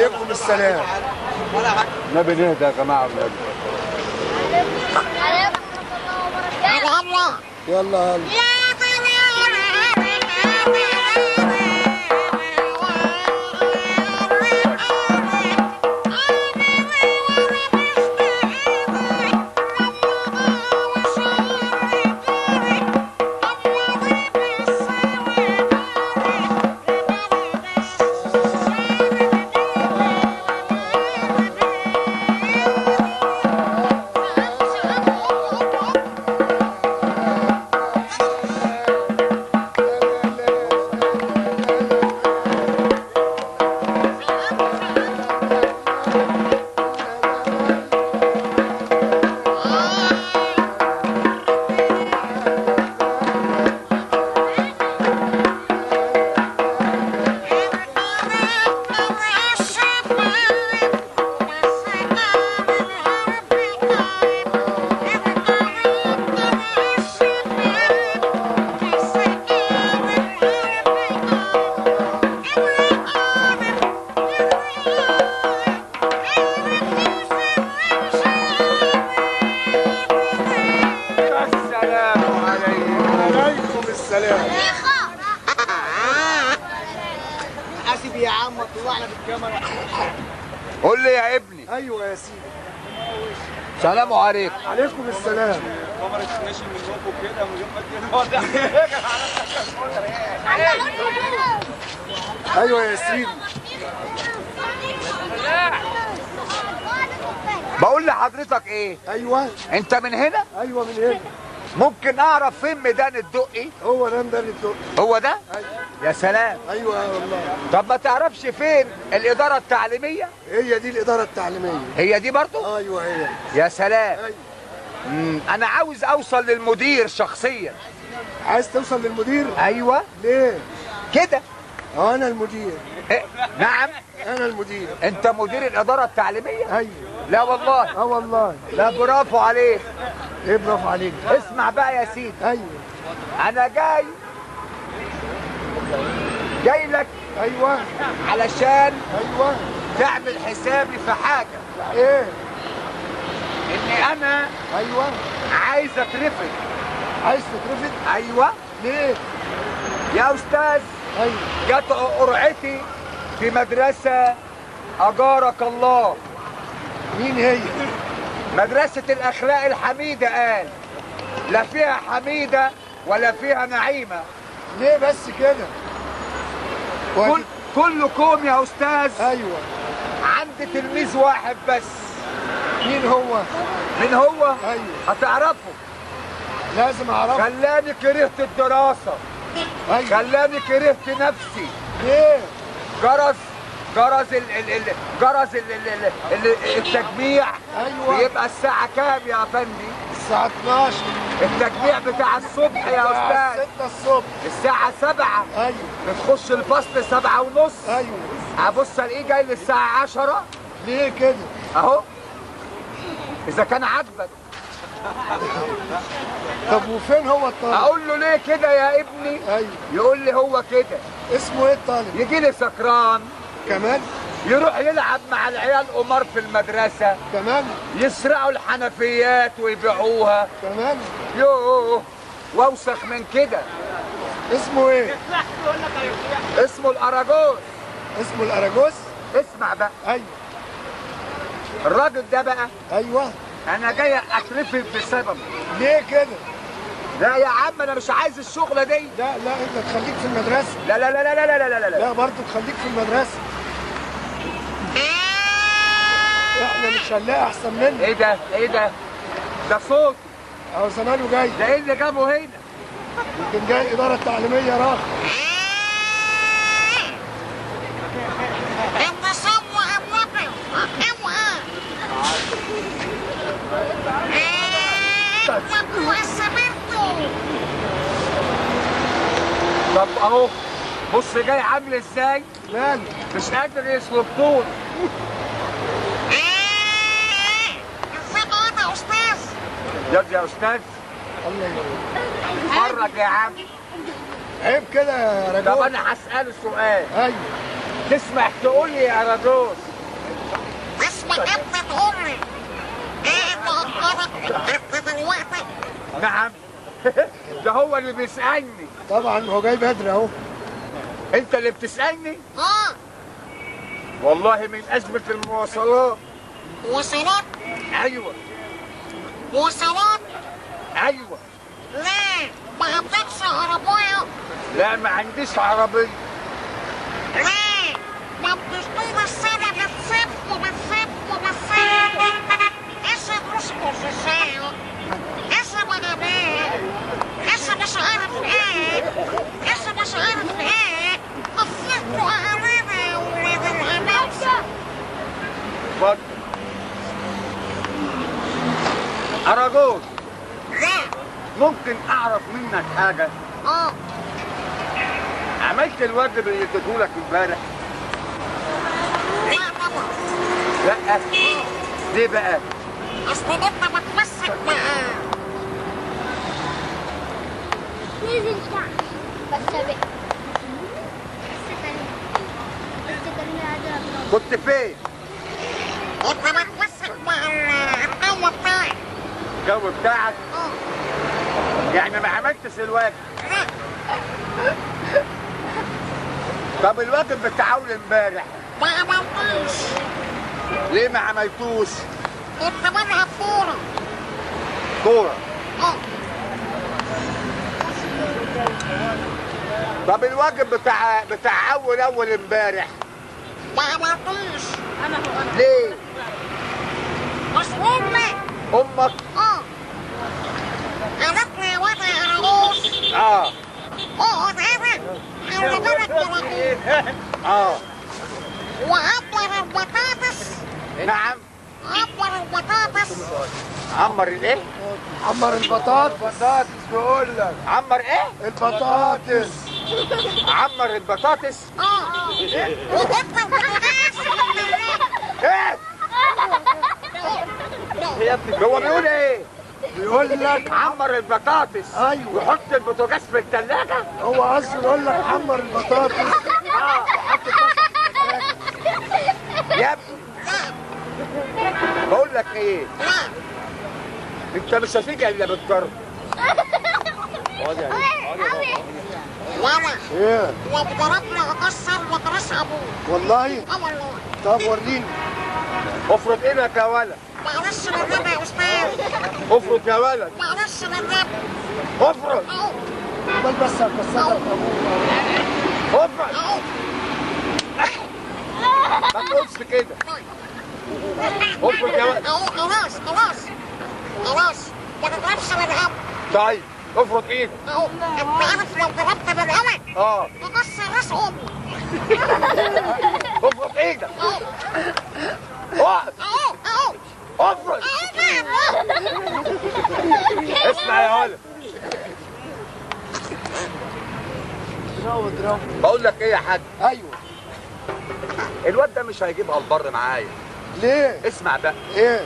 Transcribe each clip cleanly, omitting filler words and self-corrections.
عليكم السلام. نبي نهدى يا جماعه ولاد. يلا يلا. حاسب يا عم طلعنا بالكاميرا. قول لي يا ابني. ايوه يا سيدي. سلام عليكم. عليكم السلام. الكاميرا تتمشي منكم كده من غير ما ايوه يا سيدي. بقول لحضرتك ايه؟ ايوه. انت من هنا؟ ايوه من هنا. ممكن اعرف فين ميدان الدقي؟ هو ده ميدان الدقي. هو ده؟ ايوه. يا سلام. ايوه والله. طب ما تعرفش فين الاداره التعليميه؟ هي دي الاداره التعليميه. هي دي برضه؟ ايوه هي. يا سلام. ايوه. انا عاوز اوصل للمدير شخصيا. عايز توصل للمدير؟ ايوه. ليه؟ كده. انا المدير. إيه؟ نعم. انا المدير. انت مدير الاداره التعليميه؟ ايوه. لا والله. والله. لا برافو عليك. ايه برافو عليك؟ اسمع بقى يا سيدي. ايوه. انا جاي لك. ايوه. علشان ايوه. تعمل حسابي في حاجه. ايه؟ اني انا ايوه. عايز اترفد. عايز تترفد؟ ايوه. ليه؟ يا استاذ. ايوه. جت قرعتي في مدرسه اجارك الله. مين هي؟ مدرسه الاخلاق الحميده. قال لا فيها حميده ولا فيها نعيمه. ليه بس كده؟ كلكم يا استاذ. ايوه. عندي تلميذ واحد بس. مين هو؟ من هو؟ ايوه. هتعرفه. لازم اعرفه. خلاني كرهت الدراسه. ايوه. خلاني كرهت نفسي. ليه؟ جرس التجميع. ايوه. بيبقى الساعة كام يا افندي؟ الساعة 12. التجميع بتاع الصبح يا استاذ. 6 الصبح. الساعة 7. ايوه. بتخش الفصل 7:30. ايوه. ابص الاقيه جاي للساعة 10. ليه كده؟ اهو. اذا كان عاجبك. طب وفين هو الطالب؟ اقول له ليه كده يا ابني؟ ايوه. يقول لي هو كده. اسمه ايه الطالب؟ يجي لي سكران. كمان؟ يروح يلعب مع العيال قمار في المدرسة. كمان؟ يسرقوا الحنفيات ويبيعوها. كمان؟ يوه. واوسخ من كده. اسمه ايه؟ اسمه الاراجوز. اسمه الاراجوز؟ اسمع بقى. ايوه. الراجل ده بقى. ايوه. انا جاي اترفد بسببه. ليه كده؟ لا يا عم انا مش عايز الشغلة دي. لا انت تخليك في المدرسة. لا لا لا لا لا لا لا لا لا برضه تخليك في المدرسة. احنا مش هنلاقي احسن منه. ايه ده؟ ايه ده؟ ده صوت. اهو زمانه جاي. ده ايه اللي جابه هنا؟ يمكن جاي الإدارة التعليمية راح. طب اهو بص جاي عامل ازاي؟ ماله؟ مش قادر يسلب طول. يلا يا استاذ. الله ينور. اتفرج يا عم. عيب كده يا طب راجوز. انا هسأله سؤال. ايوه. تسمح تقول لي يا راجوز بجد تقول لي ايه اللي اخرك بس دلوقتي؟ نعم. ده هو اللي بيسألني. طبعا هو جاي بدري اهو. انت اللي بتسألني؟ اه والله من أزمة المواصلات. وصلات؟ ايوه وصلات؟ ايوه. ليه؟ ما عندكش عربية؟ لا ما عنديش عربية. ليه؟ ما بتشتري السنة بتسيب اسم اسكت ازاي؟ اسم انا مين؟ اسم مش عارف ايه؟ اسم مش عارف ايه؟ خففتوا علينا يا ولاد الهمامسة. اتفضل. أراجوز، ليه؟ ممكن أعرف منك حاجة؟ اه عملت الواجب اللي اديتهولك امبارح؟ لا طبعا. لا. ليه بقى؟ اصل انت بتمسك معاه. نزل تحت بس بقى بس كان قاعد كنت فين؟ انت بتمسك مع الجو بتاعي. الجو بتاعك؟ اه يعني ما عملتش الواجب. لا طب الواجب بتاعه امبارح ما عملتوش. ليه ما عملتوش؟ كنت بلعب كورة. كورة. اه طب الواجب بتاع أول امبارح ما عملتوش. ليه؟ مش امي. أمك؟ اه قالت لي وانا يا عروس اه اقعد هنا خلي بالك من ابوك اه. وعبر البطاطس. نعم. عبر البطاطس. عمر الايه؟ عمر البطاطس بيقول لك. عمر ايه؟ البطاطس. عمر البطاطس؟ اه وانت البطاطس. ايه؟ هو بيقول ايه؟ بيقول لك عمر البطاطس. ايوه. وحط البوتاجاز في الثلاجة؟ هو قصده يقول لك عمر البطاطس. يا ابني بقول لك ايه؟ انت مش هتيجي الا بالضرب. وانا ايه لو ضربني اكسر مدرس ابوك. والله؟ اه والله. طب وريني. افرض ايدك يا ولد. معلش بالنبي يا استاذ. افرض يا ولد. معلش بالنبي. افرض. اهو امال بس هكسرك ابوك. افرض. اهو. ما تقولش كده. افرض يا ولد. اهو خلاص خلاص خلاص ما تضربش بالهوا. طيب افرض ايدك. اهو انت عارف لو ضربت بالهوا اه. تكسر راس امي. افرض ايدك. اهو اقعد. اهو اهو افرض. اسمع يا ولد. اضربه. بقول لك ايه يا حاج؟ ايوه. الواد ده مش هيجيبها البر معايا. ليه؟ اسمع بقى. ايه؟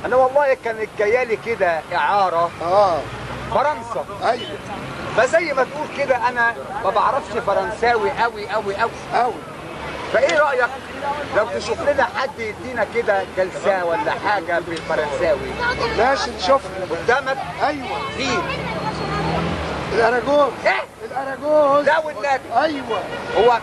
انا والله كانت جايالي كده اعاره اه فرنسا. ايوه فزي ما تقول كده انا ما بعرفش فرنساوي قوي قوي قوي. قوي. فايه رايك لو تشوف لنا حد يدينا كده جلسه ولا حاجه بالفرنساوي؟ ماشي نشوف. قدامك ايوه مين؟ الاراجوز. ايه؟ الاراجوز. لا والنبي. ايوه. هو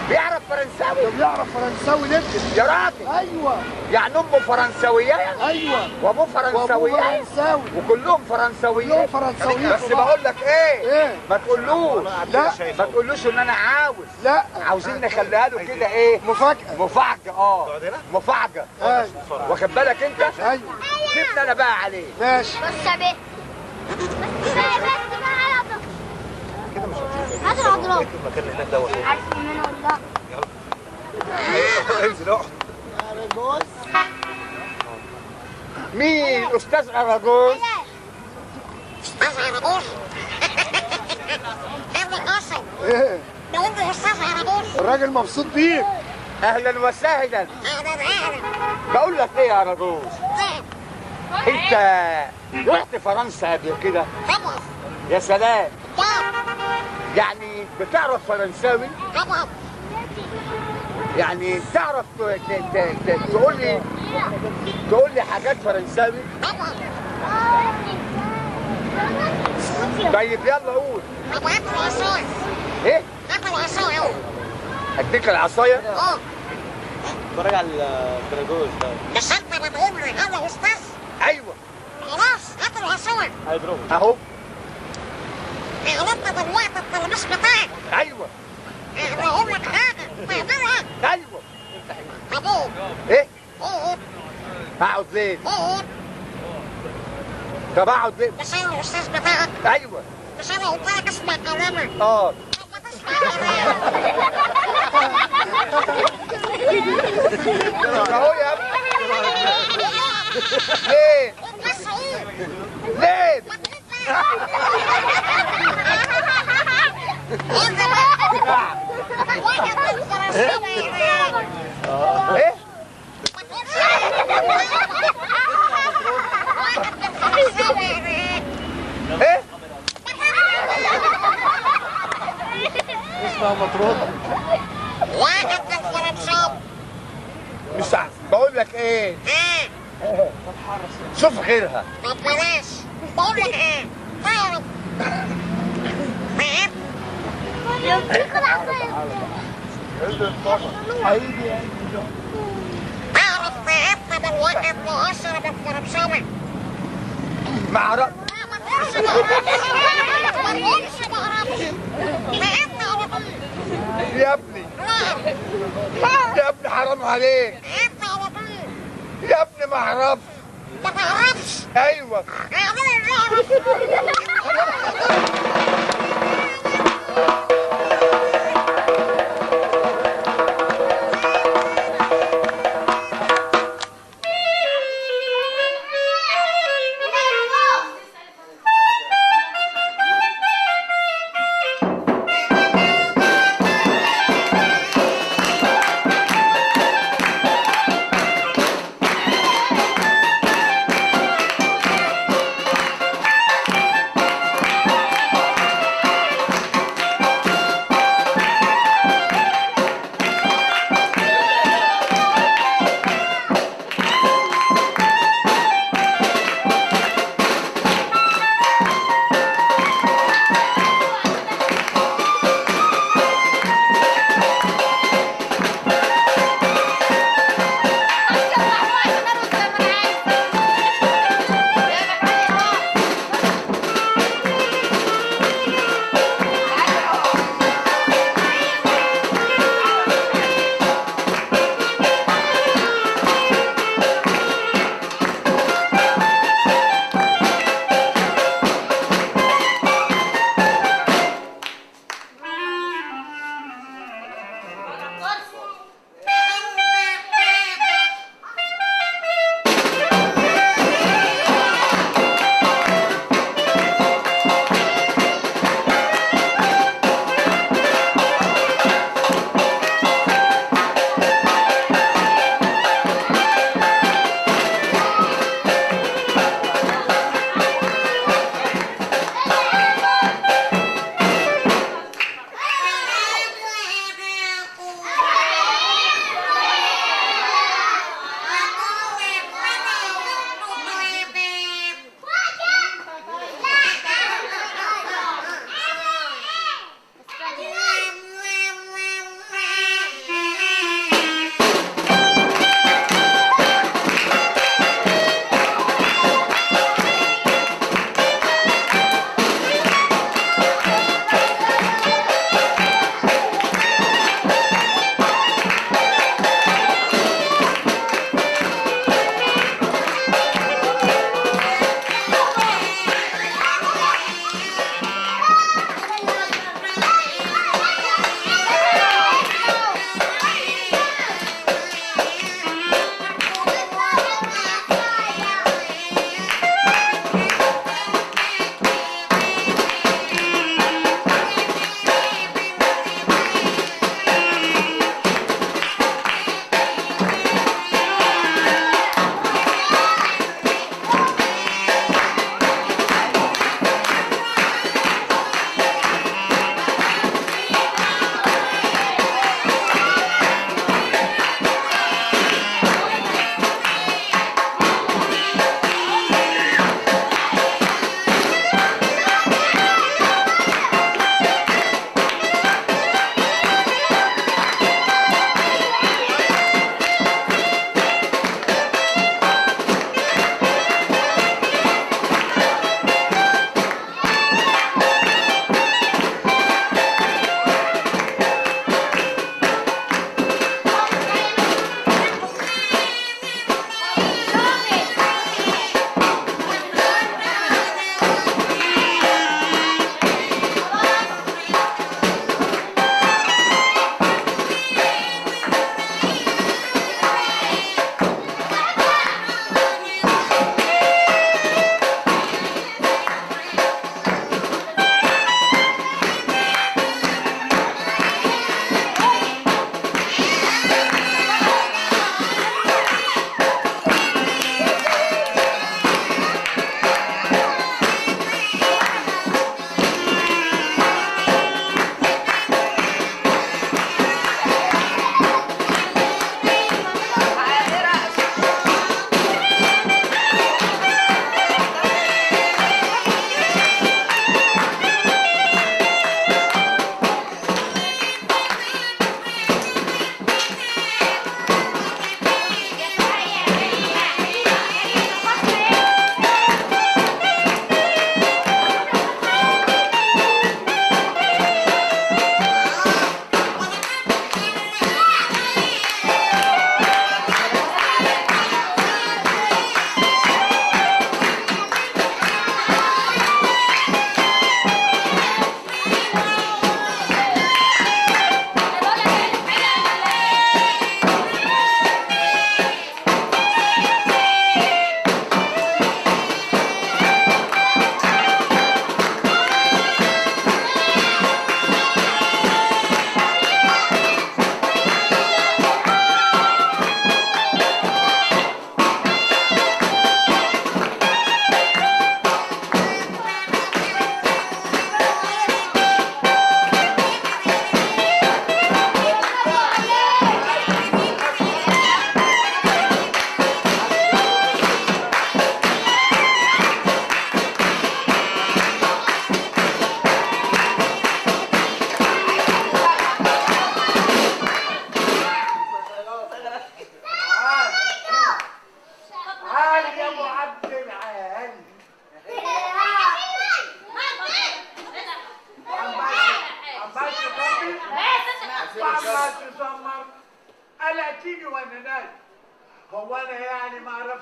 بيعرف فرنساوي؟ ده بيعرف فرنساوي جدا. يا راجل. ايوه يعني امه فرنساويه ايوه. وابوه فرنساويه فرنساوي. وكلهم فرنساويين. كلهم فرنساويين. بس بقول لك ايه؟ ايه؟ ما تقولوش. لا. ما تقولوش ان انا عاوز. لا عاوزين نخليها له كده ايه؟ مفاجأة. مفاجأة. اه مفاجأة. ايوه واخد بالك انت؟ ايوه سيبني انا بقى عليه. ماشي. بس بقى بس بقى على طول هات الأضراب. عارف مين ولا لا؟ انزل اقعد. اراجوز. مين؟ استاذ اراجوز؟ استاذ عربوش. ايه اللي حصل؟ ايه؟ لو انت استاذ عربوش. الراجل مبسوط بيك. اهلا وسهلا. اهلا اهلا. بقول لك ايه يا اراجوز؟ نعم انت رحت فرنسا قبل كده؟ طبعا يا سلام. طبعا يعني بتعرف فرنساوي؟ طبعا. يعني تعرف تقول لي تقول لي حاجات فرنساوي؟ طيب يلا قول. طب هات العصاية. ايه؟ هات العصاية. اديك العصايه؟ اتفرج على الدراجوز ده. مش انت بتقول لي انا استاذ؟ ايوه خلاص هات العصاية. هيضربه. اهو. غلطت دلوقتي التلميذ بتاعك. ايوه بقول لك حاجة تعملها. ايوه. طب قول. ايه؟ قول. هقعد ليه؟ قول. طب اقعد ليه؟ مش انا الاستاذ بتاعك؟ ايوه. مش انا قلت لك اسمع كلامي؟ اه. طب ما تسمع كلامي. اهو يا ابني. ليه؟ بس قول. ليه؟ ايه؟ ايه؟ اسمها مطرود. واحد من فرنسا. مش عارف بقول لك ايه؟ ايه؟ شوف غيرها. طب بلاش. بقول لك ايه؟ تعرف فهمت؟ تعرف فهمت من واحد مؤثر بالفرنساوي؟ ما اعرف. ما تقولش ما اعرفش. ما تقولش ما اعرفش. فهمت على طول. يا ابني يا ابني حرام عليك. فهمت على طول. يا ابني ما اعرفش. ما تعرفش. ايوه.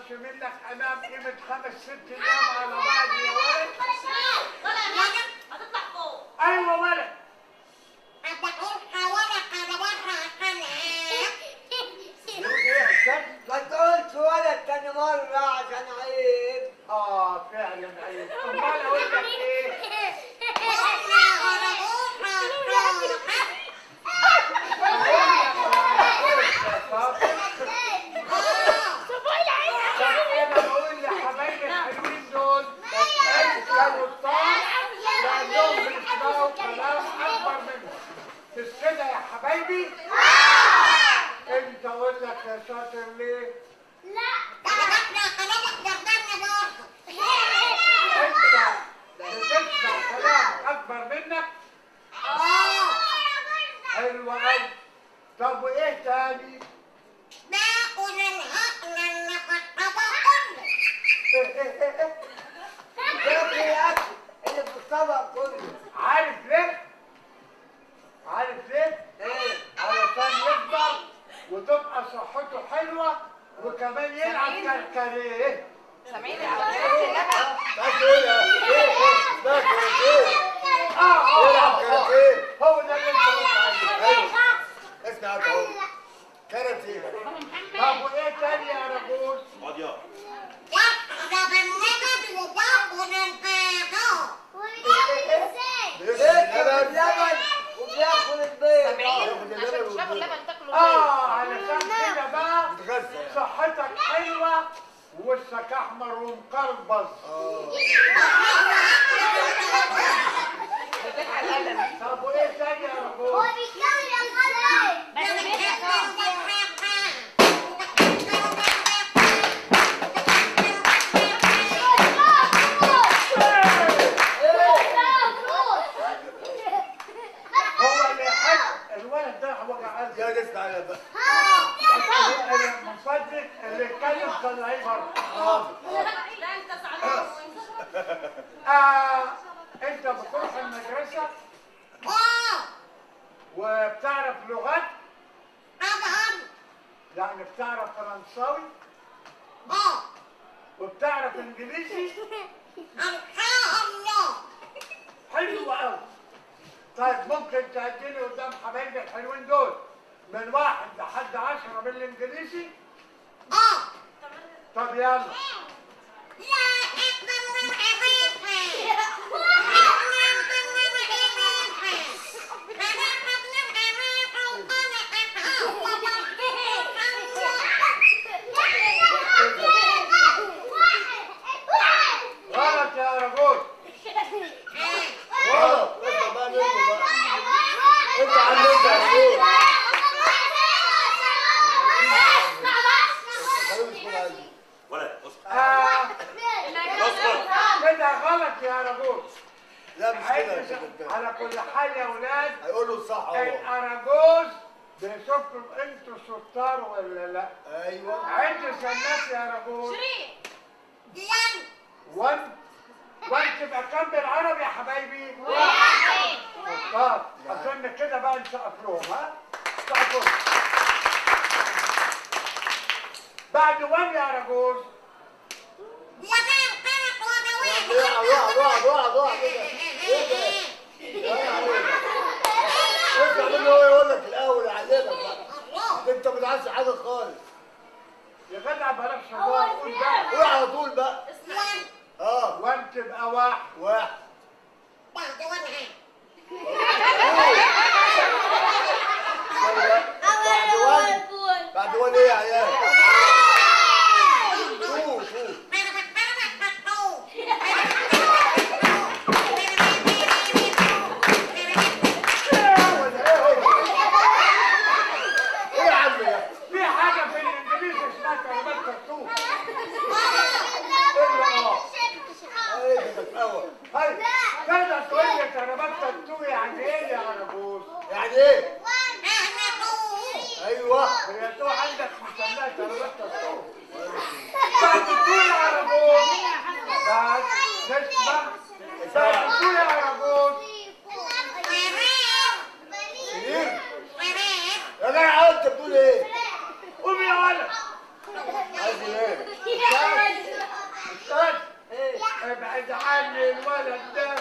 اخش منك انام قيمه 5 6 ايام على بعض يا ولد. هتطلع فوق. ايوه ولد. ما تقولش ولد تاني مرة عشان عيب. فعلا عيب. امال اقول لك ايه؟ انا بقول لحبايبي الحلوين دول لو الطاق لانهم بيسمعوا كلام اكبر منهم. مش كده يا حبايبي؟ انت اقول لك يا شاطر ليه؟ انت بتسمع كلام اكبر منك؟ حلو قوي. طب وايه تاني؟ باقي الاكل اللي في الطبق كله. عارف ليه؟ عارف ليه؟ ايه؟ علشان يكبر وتبقى صحته حلوه وكمان يلعب كركريه. سامعيني على يلعب كاراتيه. هو ده اللي انت قلت عليه. اسمع اهو كاراتيه. طب وايه تاني يا رجوز؟ بيشرب اللبن وبياكل البيض. عشان تشربوا اللبن تاكلوا علشان كده بقى بيتغذى. صحتك حلوه ووشك احمر ومقربص. طب وايه تاني يا رجوز؟ هو اللي يحب الولد ده وجع قلبي. يا اسمع يا بقى. انا مصدق اللي اتكلم طلعيه بره. لا انت سعدان. انت بتروح المدرسه وبتعرف لغات؟ يعني بتعرف فرنساوي وبتعرف انجليزي؟ حلو قوي. طيب ممكن تهديني قدام حبايبي الحلوين دول من 1 لحد 10 بالانجليزي؟ طب يلا. غلط يا رجل. غلط. اسمع بقى منه بقى. انت علمت يا رجل. كده غلط يا رجل. لا مش كده. على كل حال يا ولاد هيقولوا الصح اهو. الأراجوز بيشوفوا انتوا شطار ولا لا؟ ايوه. عد الناس يا رجل. 1 تبقى كام بالعربي يا حبايبي؟ 1. شطار. اظن كده بقى نسقف لهم. ها؟ سقفوا. بعد 1 يا رجل. اقعد ايه ده؟ اسمع منه هو يقول لك الاول يعلمك بقى. انت ما بتعرفش حاجه خالص. يا جدع بلاش هزار. قول بقى. قول على طول بقى. 1 تبقى 1. بعد وان ايه يا عيال؟ في حاجة في الإنجليزي اسمها كلمات كرتون. ايه ده بتقوى؟ هاي تقدر تقول لي كلمات كرتون يعني إيه يا عربوس؟ يعني ايه؟ ايوه. هي تو عندك مسمى كلمات كرتون. بعد تقول يا عربوس. بعد تسمع. بعد تقول يا عربوس. سنين؟ يا جدع انت بتقول ايه؟ قوم يا ولد. عايز ايه؟ ابعد عني الولد ده.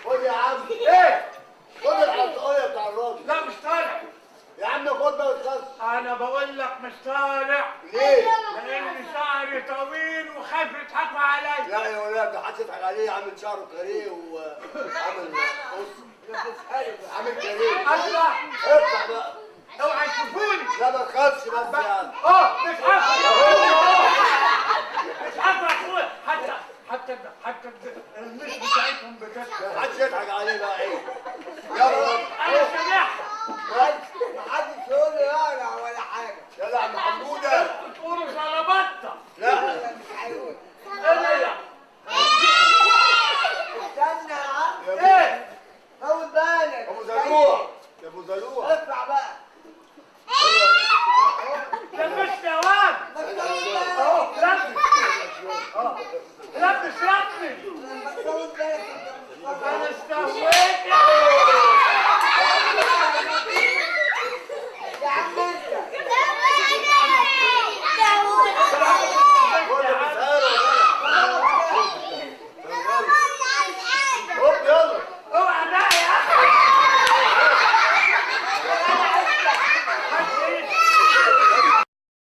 خد يا عم. ايه؟ خد الحلقايه بتاع الراجل. لا مش طالع. يا عم خد بقى وتخلص. انا بقول لك مش طالع. ليه؟ لان شعري طويل وخايف يضحكوا عليا. لا يا ولاد ده حد يضحك عليه، عامل شعره كاريه وعامل بص عامل كاريه. اطلع. اطلع بقى. اوعى تشوفوني. لا ما تخافش بس يعني. مش هطلع.